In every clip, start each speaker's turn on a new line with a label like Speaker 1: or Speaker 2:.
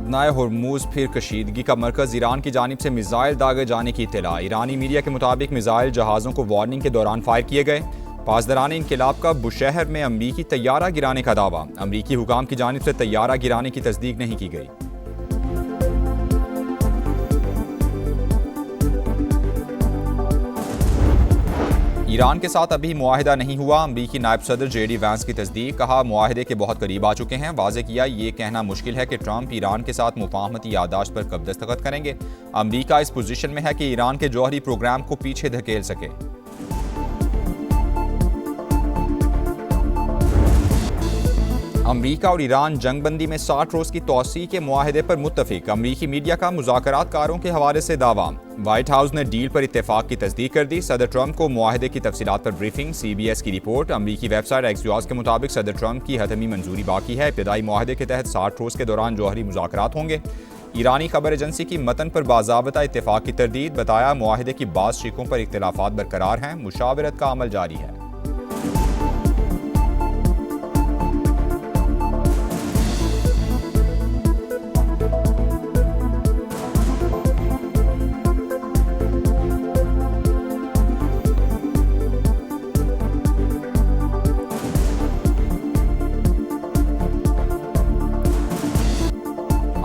Speaker 1: आबनाए Hormuz फिर कशीदगी का मरकज़, Iran की जानिब से मिसाइल दागे जाने की इत्तला। ईरानी मीडिया के मुताबिक मिसाइल जहाज़ों को वार्निंग के दौरान फायर किए गए। पासदारान इनकलाब का बुशहर में अमरीकी तैयारा गिराने का दावा। अमरीकी हुकाम की जानिब से तैयारा गिराने की तस्दीक नहीं की गई। ईरान के साथ अभी मुआहिदा नहीं हुआ। अमरीकी नायब सदर JD वैंस की तस्दीक, कहा मुआहिदे के बहुत करीब आ चुके हैं। वाज़े किया ये कहना मुश्किल है कि ट्रंप ईरान के साथ मुफाहमती यादाश्त पर कब दस्तखत करेंगे। अमरीका इस पोजीशन में है कि ईरान के जौहरी प्रोग्राम को पीछे धकेल सके। अमरीका और ईरान जंगबंदी में 60 रोज की तोसी के मुआहिदे पर मुत्तफिक। अमरीकी मीडिया का मुज़ाकरातकारों के हवाले से दावा। व्हाइट हाउस ने डील पर इत्तेफाक की तस्दीक कर दी। सदर ट्रंप को मुआहिदे की तफसीलात पर ब्रीफिंग। CBS की रिपोर्ट। अमरीकी वेबसाइट एक्सियोस के मुताबिक सदर ट्रंप की हतमी मंजूरी बाकी है। इब्तदाई मुआहिदे के तहत 60 रोज के दौरान जौहरी मुज़ाकरात होंगे। ईरानी खबर एजेंसी की मतन पर बाज़ाबता इत्तेफाक की तरदीद। बताया मुआहिदे की बाज़ शिकों पर इख्तिलाफात बरकरार हैं। मुशावरत का अमल जारी है।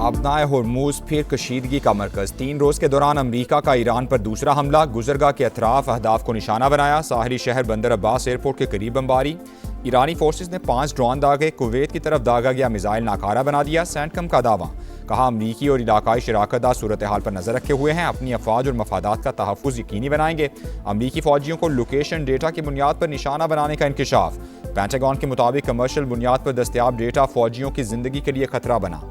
Speaker 1: आबनाए हुर्मुज़ फिर कशीदगी का मरकज़। 3 रोज़ के दौरान अमरीका का ईरान पर दूसरा हमला। गुजरगाह के अतराफ अहदाफ को निशाना बनाया। साहिली शहर बंदर अब्बास एयरपोर्ट के करीब बमबारी। ईरानी फोर्सेस ने 5 ड्रोन दागे। कुवैत की तरफ दागा गया मिसाइल नाकारा बना दिया। सेंटकम का दावा। कहा अमरीकी और इलाकाई शराकतदार सूरत हाल पर नजर रखे हुए हैं। अपनी अफवाज और मफादात का तहफ़्फ़ुज़ यकीनी बनाएंगे। अमरीकी फौजियों को लोकेशन डेटा की बुनियाद पर निशाना बनाने का इंकशाफ। पेंटागन के मुताबिक कमर्शियल बुनियाद पर दस्तयाब डेटा फौजियों की जिंदगी के लिए खतरा बना।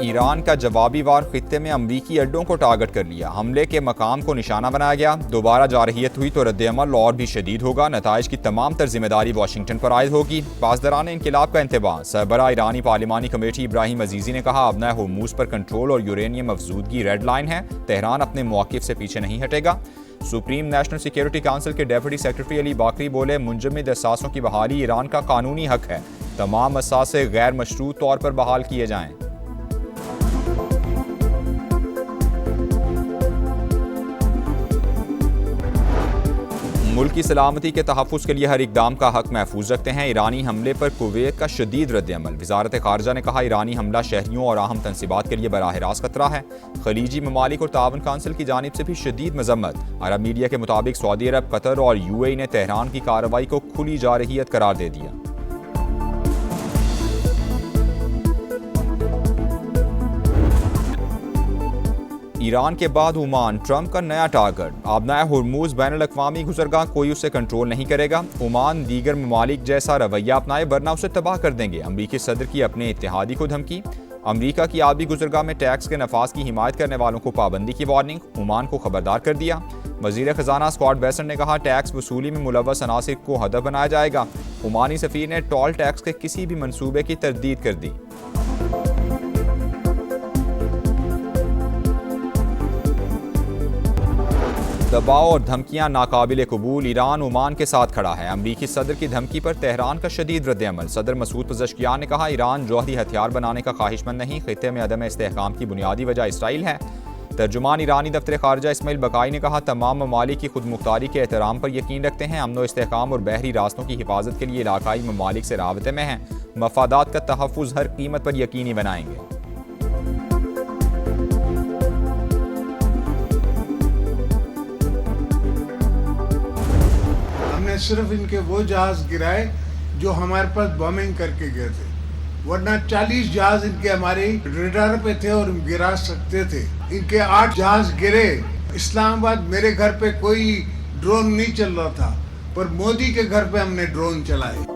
Speaker 1: ईरान का जवाबी वार खित्ते में अमरीकी अड्डों को टारगेट कर लिया। हमले के मकाम को निशाना बनाया गया। दोबारा जारहियत हुई तो रद्द-ए-अमल और भी शदीद होगा। नताइज की तमाम तर जिम्मेदारी वाशिंगटन पर आयद होगी। पासदारान इनकलाब का इंतबाह। सरबराह ईरानी पार्लिमानी कमेटी इब्राहिम अजीजी ने कहा आबनाए हुर्मुज़ पर कंट्रोल और यूरेनियम अफजूदगी रेड लाइन है। तेहरान अपने मौक़िफ़ से पीछे नहीं हटेगा। सुप्रीम नेशनल सिक्योरिटी काउंसिल के डेप्यूटी सेक्रेटरी अली बाकरी बोले मुंजमद असासों की बहाली ईरान का कानूनी हक है। तमाम असासे गैर मशरूत तौर पर बहाल किए जाएं। मुल्क की सलामती के तहफ़्फ़ुज़ के लिए हर इक़दाम का हक महफूज रखते हैं। ईरानी हमले पर कुवैत का शदीद रद्द-ए-अमल। वज़ारत ख़ारिजा ने कहा ईरानी हमला शहरियों और अहम तनसीबात के लिए बराह रास्त खतरा है। खलीजी ममालिक और तावन काउंसिल की जानिब से भी शदीद मज़म्मत। अरब मीडिया के मुताबिक सऊदी अरब, कतर और UAE ने तेहरान की कार्रवाई को खुली जारहियत करार दे दिया। ईरान के बाद ओमान ट्रंप का नया टारगेट। आबनाए हुर्मुज़ बैनुल-अक़वामी गुज़रगाह, कोई उसे कंट्रोल नहीं करेगा। ओमान दीगर ममालिक जैसा रवैया अपनाए वरना उसे तबाह कर देंगे। अमरीकी सदर की अपने इत्तेहादी को धमकी। अमरीका की आबी गुज़रगाह में टैक्स के नफाज की हिमायत करने वालों को पाबंदी की वार्निंग। ओमान को खबरदार कर दिया। वज़ीर ख़जाना स्कॉट बेसेंट ने कहा टैक्स वसूली में मुलव्वस अनासिर को हदफ बनाया जाएगा। ओमानी सफ़ीर ने टोल टैक्स के किसी भी मनसूबे की तरदीद कर दी। दबाव और धमकियां नाकाबिले कबूल। ईरान ओमान के साथ खड़ा है। अमरीकी सदर की धमकी पर तेहरान का शदीद रद्द-ए-अमल। सदर मसूद पज़ेश्कियान ने कहा ईरान जौहरी हथियार बनाने का ख्वाहिशमंद नहीं। खित्ते में अदम इस्तेहकाम की बुनियादी वजह इसराइल है। तर्जुमान ईरानी दफ्तर खारजा इस्माइल बकाई ने कहा तमाम ममालिक की खुद मुख्तारी के एहतराम पर यकीन रखते हैं। अमन व इस्तेहकाम और बहरी रास्तों की हिफाजत के लिए इलाकाई ममालिक से राबते में हैं। मफादात का तहफ़्फ़ुज़ हर कीमत पर यकीनी बनाएंगे।
Speaker 2: सिर्फ इनके वो जहाज गिराए जो हमारे पास बॉम्बिंग करके गए थे, वरना 40 जहाज इनके हमारे रेडार पे थे और गिरा सकते थे। इनके 8 जहाज गिरे। इस्लामाबाद मेरे घर पे कोई ड्रोन नहीं चल रहा था, पर मोदी के घर पे हमने ड्रोन चलाए।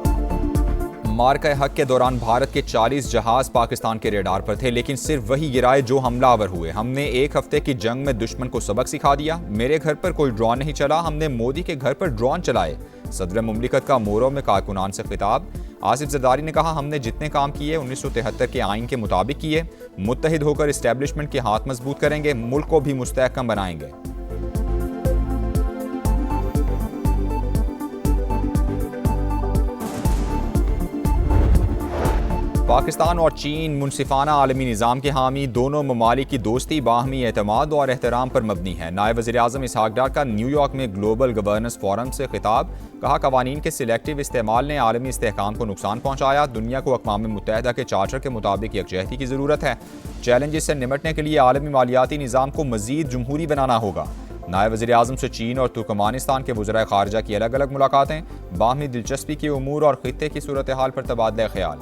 Speaker 1: मार्का हक के दौरान भारत के 40 जहाज पाकिस्तान के रेडार पर थे, लेकिन सिर्फ वही गिराए जो हमलावर हुए। हमने 1 हफ्ते की जंग में दुश्मन को सबक सिखा दिया। मेरे घर पर कोई ड्रोन नहीं चला, हमने मोदी के घर पर ड्रोन चलाए। सदर मुमलिकत का मोरो में कारकुनान से खिताब। आसिफ जरदारी ने कहा हमने जितने काम किए 1973 के आइन के मुताबिक किए। मुत्तहिद होकर इस्टेब्लिशमेंट के हाथ मजबूत करेंगे, मुल्क को भी मुस्तहकम बनाएंगे। पाकिस्तान और चीन मुनसिफाना आलमी निज़ाम के हामी, दोनों ममालिक की दोस्ती बाहमी एतमाद और एहतराम पर मबनी है। नायब वज़ीर-ए-आज़म इसहाक डार का न्यूयॉर्क में ग्लोबल गवर्नेंस फोरम से खिताब, कहा कवानीन के सिलेक्टिव इस्तेमाल ने आलमी इस्तेहकाम को नुकसान पहुँचाया, दुनिया को अक़वाम मुत्तहिदा के चार्टर के मुताबिक यकजहती की ज़रूरत है। चैलेंजेस से निपटने के लिए आलमी मालियाती निज़ाम को मज़ीद जमहूरी बनाना होगा। नायब वज़ीर-ए-आज़म से चीन और तुर्कमानिस्तान के वज़राए ख़ारिजा की अलग अलग मुलाकातें, बाहमी दिलचस्पी के उमूर और ख़ित्ते की सूरत हाल पर तबादला ख्याल।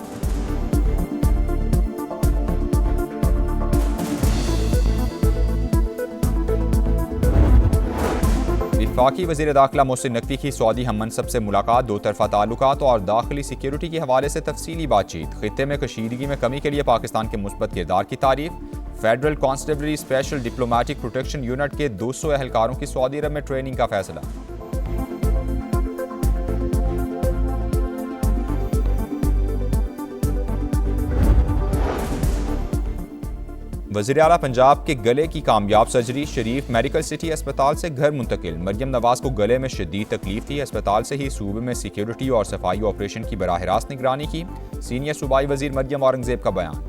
Speaker 1: वफाकी वज़ीर दाखिला मोहसिन नकवी की सऊदी हम मनसब से मुलाकात, दो तरफा ताल्लुकात और दाखिली सिक्योरिटी के हवाले से तफसीली बातचीत। खित्ते में कशीदगी में कमी के लिए पाकिस्तान के मुस्बत किरदार की तारीफ। Federal constabulary special diplomatic protection unit के 200 एहलकारों की सऊदी अरब में ट्रेनिंग का फैसला। वज़ीर आला पंजाब के गले की कामयाब सर्जरी, शरीफ मेडिकल सिटी अस्पताल से घर मुंतकिल। मरियम नवाज को गले में शदीद तकलीफ थी, अस्पताल से ही सूबे में सिक्योरिटी और सफाई ऑपरेशन की बराह रास्त निगरानी की। सीनियर सूबाई वजीर मरियम औरंगजेब का बयान।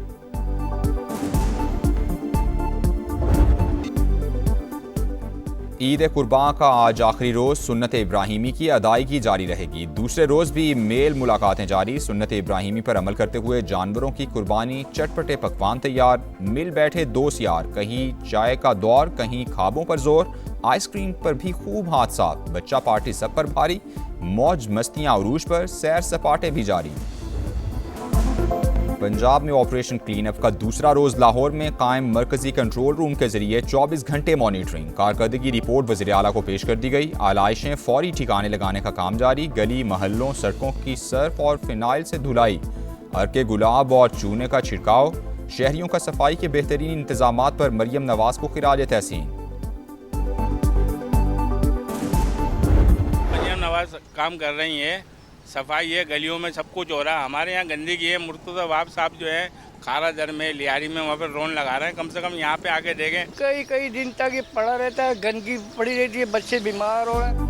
Speaker 1: ईद कुर्बान का आज आखिरी रोज, सुन्नत इब्राहिमी की अदायगी जारी रहेगी। दूसरे रोज भी मेल मुलाकातें जारी, सुन्नत इब्राहिमी पर अमल करते हुए जानवरों की कुर्बानी, चटपटे पकवान तैयार, मिल बैठे दोस्त यार, कहीं चाय का दौर, कहीं ख्वाबों पर जोर, आइसक्रीम पर भी खूब हाथ साफ, बच्चा पार्टी सब पर भारी, मौज मस्तियां उरूज पर, सैर सपाटे भी जारी। पंजाब में ऑपरेशन क्लीन अप का दूसरा रोज, लाहौर में कायम मरकजी कंट्रोल रूम के जरिए 24 घंटे मॉनिटरिंग, कारकर्दगी रिपोर्ट वज़ीर आला को पेश कर दी गई। आलाइशें फौरी ठिकाने लगाने का काम जारी, गली महल्लों सड़कों की सर्फ और फिनाइल से धुलाई, अर्के गुलाब और चूने का छिड़काव, शहरियों का सफाई के बेहतरीन इंतजामात पर मरियम नवाज को खिराज तहसीन।
Speaker 3: मरियम नवाज काम कर रही है, सफाई है, गलियों में सब कुछ हो रहा है। हमारे यहाँ गंदगी है, मुर्तज़ा वाब साहब जो है खारा दर में, लियारी में, वहाँ पर ड्रोन लगा रहे हैं। कम से कम यहाँ पे आके देखें।
Speaker 4: कई कई दिन तक ये पड़ा रहता है, गंदगी पड़ी रहती है, बच्चे बीमार हो रहे हैं।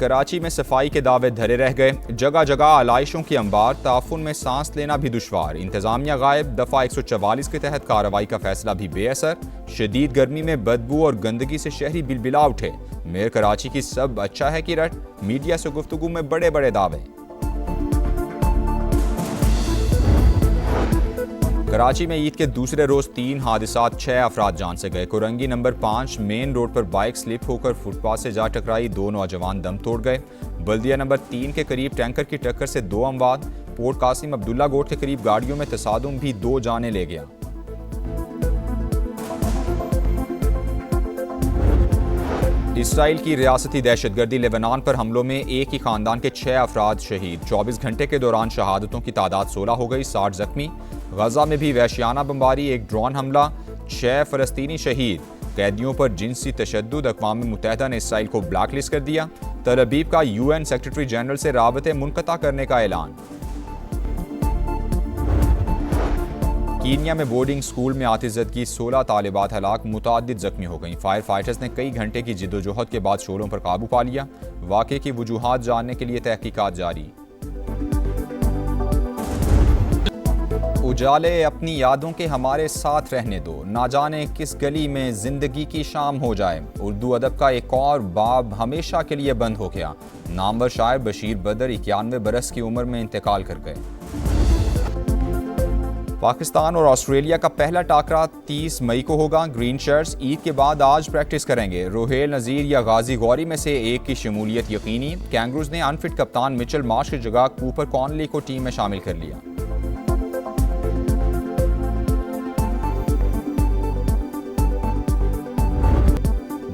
Speaker 1: कराची में सफाई के दावे धरे रह गए, जगह जगह आलाइशों की अंबार, ताफुन में सांस लेना भी दुश्वार, इंतजामिया गायब, दफ़ा 144 के तहत कार्रवाई का फैसला भी बेअसर। शदीद गर्मी में बदबू और गंदगी से शहरी बिलबिला उठे, मेयर कराची की सब अच्छा है कि रट, मीडिया से गुफ्तगू में बड़े बड़े दावे। कराची में ईद के दूसरे रोज 3 हादसात, 6 अफराद जान से गए। कुरंगी नंबर 5 मेन रोड पर बाइक स्लिप होकर फुटपाथ से जा टकराई, 2 नौजवान दम तोड़ गए। बल्दिया नंबर 3 के करीब टैंकर की टक्कर से 2 अमवात। पोर्ट कासिम अब्दुल्ला गोट के करीब गाड़ियों में तसादुम भी 2 जाने ले गया। इसराइल की रियासती दहशतगर्दी, लेबनान पर हमलों में एक ही खानदान के 6 अफराद शहीद। 24 घंटे के दौरान शहादतों की तादाद 16 हो गई, 60 जख्मी। गजा में भी वहशियाना बमबारी, एक ड्रोन हमला, 6 फ़लस्तीनी शहीद। कैदियों पर जिनसी तशद्दुद, अक़वाम मुत्तहिदा ने इसराइल को ब्लैक लिस्ट कर दिया। तल अबीब का UN सेक्रेटरी जनरल से राबते मुनक़ता करने का ऐलान। कीनिया में बोर्डिंग स्कूल में आतिशज़दगी, 16 तालिबात हलाक, मुतअद्दिद जख्मी हो गईं। फायर फाइटर्स ने कई घंटे की जिद्दोजहद के बाद शोलों पर काबू पा लिया। वाक़े की वजूहात जानने के लिए तहकीकात जारी। उजाले अपनी यादों के हमारे साथ रहने दो, ना जाने किस गली में जिंदगी की शाम हो जाए। उर्दू अदब का एक और बाब हमेशा के लिए बंद हो गया। नामवर शायर बशीर बदर 91 बरस की उम्र में इंतकाल कर गए। पाकिस्तान और ऑस्ट्रेलिया का पहला टाकरा 30 मई को होगा। ग्रीन शर्ट्स ईद के बाद आज प्रैक्टिस करेंगे। रोहेल नज़ीर या गाजी गौरी में से एक की शमूलियत यकीनी। कैंगरूज ने अनफिट कप्तान मिचेल मार्श की जगह कूपर कॉनली को टीम में शामिल कर लिया।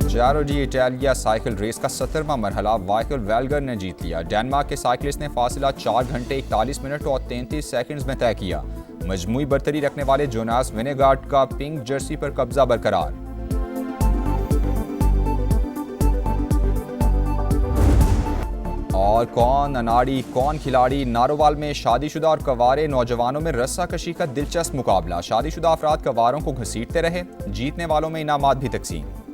Speaker 1: जारो डी इटालिया साइकिल रेस का 17वां मरहला वाइकल वेल्गर ने जीत लिया। डेनमार्क के साइकिलिस्ट ने फासला 4 घंटे 41 मिनट और 33 सेकंड्स में तय किया। मजमूई बरतरी रखने वाले जोनास विनेगार्ड का पिंक जर्सी पर कब्जा बरकरार। और कौन अनाड़ी कौन खिलाड़ी, नारोवाल में शादीशुदा और कवारे नौजवानों में रस्साकशी का दिलचस्प मुकाबला। शादीशुदा अफराद कवारों को घसीटते रहे, जीतने वालों में इनामात भी तकसीम।